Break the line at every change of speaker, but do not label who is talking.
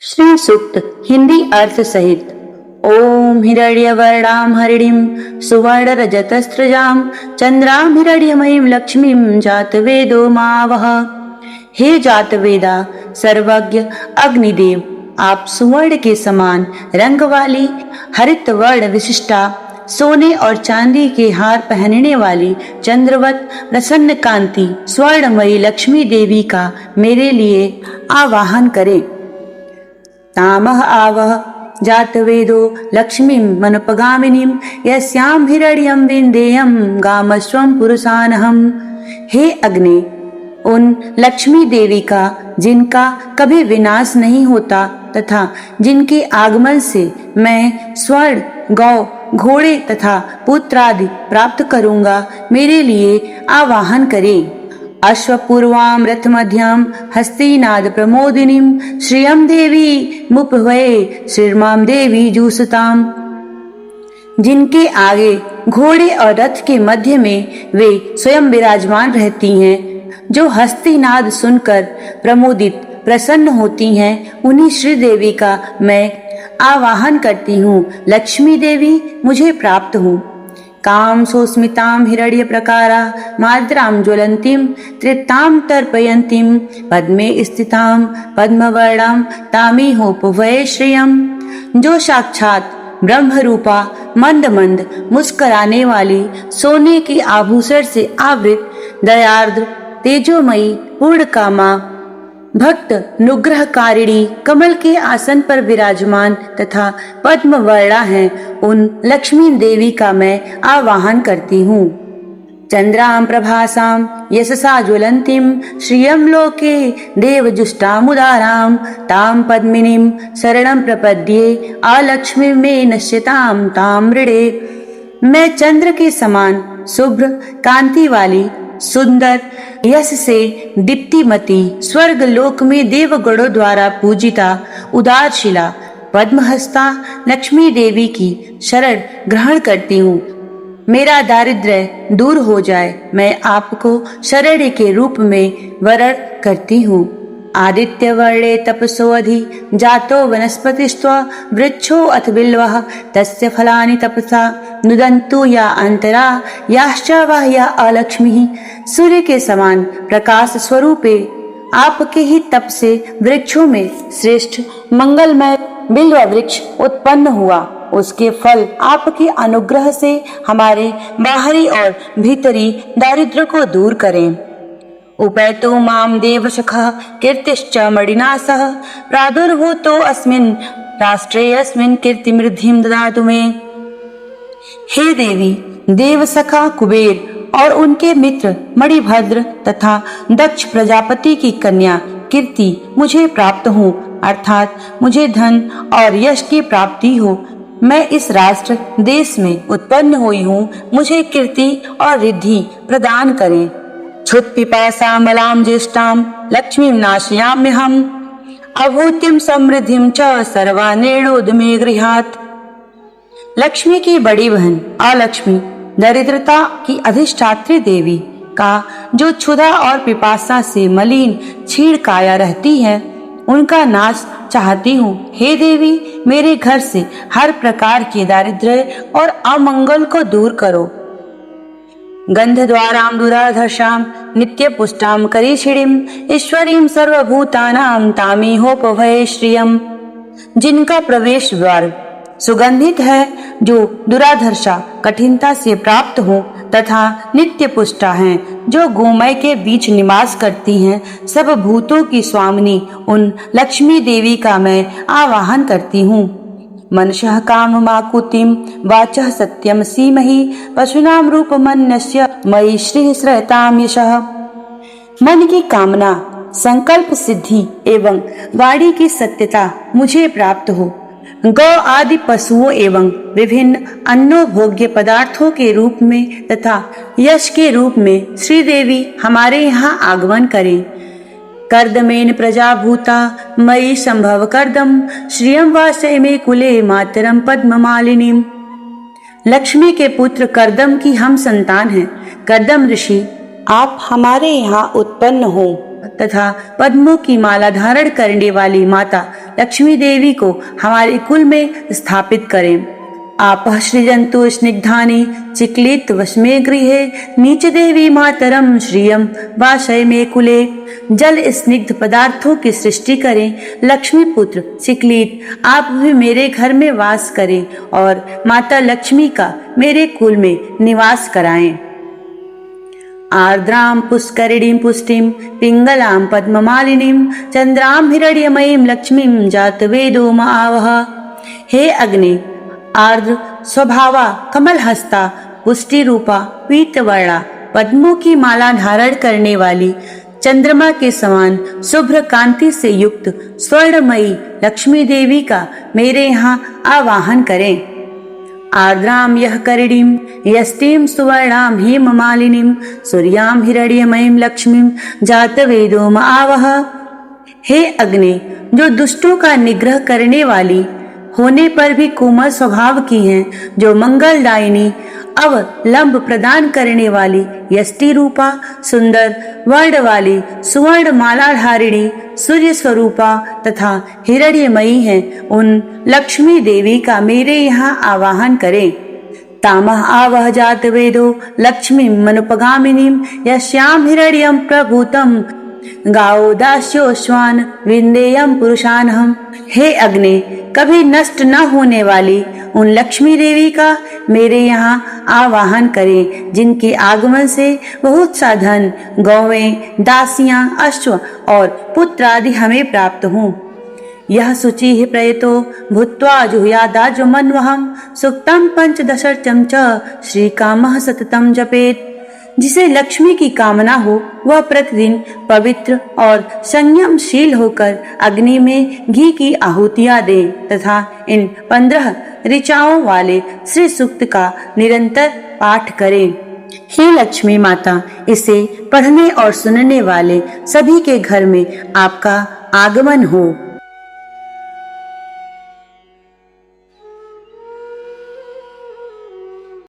श्री सूक्त हिंदी अर्थ सहित। ओम हिरण्यवर्णां हरिणीं सुवर्ण रजतस्रजां चंद्रां हिरण्यमयीं लक्ष्मीं जातवेदो मावह। हे जातवेदा सर्वज्ञ अग्निदेव, आप सुवर्ण के समान रंग वाली हरित वर्ण विशिष्टा सोने और चांदी के हार पहनने वाली चंद्रवत प्रसन्न कांति स्वर्णमयी लक्ष्मी देवी का मेरे लिए आवाहन करें। तामह आवह जातवेदो लक्ष्मीं मनुपगामिनीं यस्यां हिरण्यं विन्देयं गामस्वं पुरुषानहम्। हे अग्नि, उन लक्ष्मी देवी का जिनका कभी विनाश नहीं होता तथा जिनके आगमन से मैं स्वर्ण, गौ, घोड़े तथा पुत्र आदि प्राप्त करूंगा, मेरे लिए आवाहन करें। अश्वपूर्वां रथमध्यं हस्तिनाद प्रमोदिनीं श्रियं देवी मुपवये श्रीर्मां देवी जूसताम्। जिनके आगे घोड़े और रथ के मध्य में वे स्वयं विराजमान रहती हैं, जो हस्तिनाद सुनकर प्रमोदित प्रसन्न होती हैं, उन्हीं श्री देवी का मैं आवाहन करती हूँ। लक्ष्मी देवी मुझे प्राप्त हूँ। काम सोस्मितां हिरण्य प्रकारा माद्रां ज्वलंतीं त्रितां तर्पयन्तीं पद्मे स्थितां पद्मवर्णां तामिहोपवये श्रियम्। जो साक्षात ब्रह्म रूपा मंद मंद मुस्कराने वाली सोने के आभूषण से आवृत दयार्द्र तेजोमयी पूर्ण कामा भक्त नुग्रहकारिणी कमल के आसन पर विराजमान तथा पद्म वर्णा है, उन लक्ष्मी देवी का मैं आवाहन करती हूँ। चंद्रां प्रभासां यशसा ज्वलंतीं श्रियं लोके देवजुष्टामुदारां तां पद्मिनीं शरणं प्रपद्ये अलक्ष्मी में नश्यतां तां मृडे। मैं चंद्र के समान शुभ्र कांति वाली सुंदर यश से दीप्तिमती स्वर्ग लोक में देवगणों द्वारा पूजिता उदारशिला पद्महस्ता लक्ष्मी देवी की शरण ग्रहण करती हूँ। मेरा दारिद्र्य दूर हो जाए, मैं आपको शरण के रूप में वरण करती हूँ। आदित्य वर्णे तपसोऽधि जातो वनस्पतिस्त्व वृक्षो अथ बिल्वः तस्य फलानि तपसा नुदन्तु या अंतरा याश्च वह या अलक्ष्मी। सूर्य के समान प्रकाश स्वरूपे आपके ही तप से वृक्षों में श्रेष्ठ मंगलमय बिल्व वृक्ष उत्पन्न हुआ। उसके फल आपके अनुग्रह से हमारे बाहरी और भीतरी दारिद्र्य को दूर करें। उपैतो मां देवशखः कीर्तिश्च मणिना सह प्रादुर्भूतो अस्मिन् राष्ट्रे अस्मिन् कीर्तिमृद्धिं ददातु मे। हे देवी, देवसखा कुबेर और उनके मित्र मणिभद्र तथा दक्ष प्रजापति की कन्या कीर्ति मुझे प्राप्त हो, अर्थात मुझे धन और यश की प्राप्ति हो। मैं इस राष्ट्र देश में उत्पन्न हुई हूँ, मुझे कीर्ति और रिद्धि प्रदान करें। क्षुत् पिपासां मलां ज्येष्ठां लक्ष्मीं नाशयाम्यहम् अभूतिं समृद्धिं च सर्वानेणोद मे गृहात्। लक्ष्मी की बड़ी बहन अलक्ष्मी दरिद्रता की अधिष्ठात्री देवी का जो क्षुधा और पिपासा से मलिन क्षीण काया रहती है, उनका नाश चाहती हूँ। हे देवी, मेरे घर से हर प्रकार के दारिद्र्य और अमंगल को दूर करो। गंधद्वारां दुराधर्षां नित्य पुष्टां करीषिणीं ईश्वरीं सर्वभूतानां तामिहोपवये श्रियम्। जिनका प्रवेश द्वार सुगंधित है, जो दुराधर्षा कठिनता से प्राप्त हो तथा नित्य पुष्टा हैं, जो गोमय के बीच निवास करती हैं, सब भूतों की स्वामिनी उन लक्ष्मी देवी का मैं आवाहन करती हूँ। मनसः काममाकुतिं वाचः सत्यं सीमहि पशूनां रूपमन्यस्य मयि श्रीः श्रयतां यशः। मन की कामना, संकल्प सिद्धि एवं वाणी की सत्यता मुझे प्राप्त हो। गौ आदि पशुओं एवं विभिन्न अन्य भोग्य पदार्थों के रूप में तथा यश के रूप में श्री देवी हमारे यहाँ आगमन करें। कर्दमेन प्रजाभूता मयि संभव कर्दम श्रियं वासय मे कुले मातरम पद्ममालिनीम। लक्ष्मी के पुत्र कर्दम की हम संतान हैं। कर्दम ऋषि, आप हमारे यहाँ उत्पन्न हो। तथा पद्मों की माला धारण करने वाली माता लक्ष्मी देवी को हमारे कुल में स्थापित करें। आप सृजन्तु स्निग्धानि चिक्लित वस्मे गृहे नीच देवी मातरम श्रियम वाशय में कुले। जल स्निग्ध पदार्थों की सृष्टि करें। लक्ष्मी पुत्र चिक्लित आप भी मेरे घर में वास करें और माता लक्ष्मी का मेरे कुल में निवास कराएं। आर्द्रां पुष्करिणीं पुष्टिं पिंगलां पद्ममालिनीं चंद्रां हिरण्यमयीं लक्ष्मीं जातवेदो मावह। हे अग्नि, आर्द्र स्वभावा कमल हस्ता पुष्टि रूपा पीतवर्णा पद्मों की माला धारण करने वाली चंद्रमा के समान शुभ्र कांति से युक्त स्वर्णमयी लक्ष्मी देवी का मेरे यहाँ आवाहन करें। आर्द्रां यह करिणीं यष्टिं सुवर्णां हेममालिनीं सूर्यां हिरण्यमयीं लक्ष्मीं जातवेदो आवह। हे अग्नि, जो दुष्टों का निग्रह करने वाली होने पर भी कोमल स्वभाव की हैं, जो मंगलदायिनी अवलंब प्रदान करने वाली यष्टि रूपा सुंदर वर्ण वाली सुवर्ण माला धारिणी सूर्य स्वरूपा तथा हिरण्यमयी हैं, उन लक्ष्मी देवी का मेरे यहाँ आवाहन करें। तामह आवह जात वेदो लक्ष्मी मनुपगामिनीं यस्यां हिरण्यं प्रभूतं गाओ दास्योश्वान विंदेयम पुरुषानहम। हे अग्नि, कभी नष्ट न होने वाली उन लक्ष्मी देवी का मेरे यहाँ आवाहन करें, जिनके आगमन से बहुत सा धन, गौवें, दासियां, अश्व और पुत्र आदि हमें प्राप्त हों। यह शुचि प्रयतो भूत्वा जुहुयादाजुमन्वहं सुक्तं पंचदशर्चं च श्रीकामः सततं जपेत। जिसे लक्ष्मी की कामना हो वह प्रतिदिन पवित्र और संयमशील होकर अग्नि में घी की आहुतियां दे तथा इन 15 ऋचाओं वाले श्री सूक्त का निरंतर पाठ करें। हे लक्ष्मी माता, इसे पढ़ने और सुनने वाले सभी के घर में आपका आगमन हो।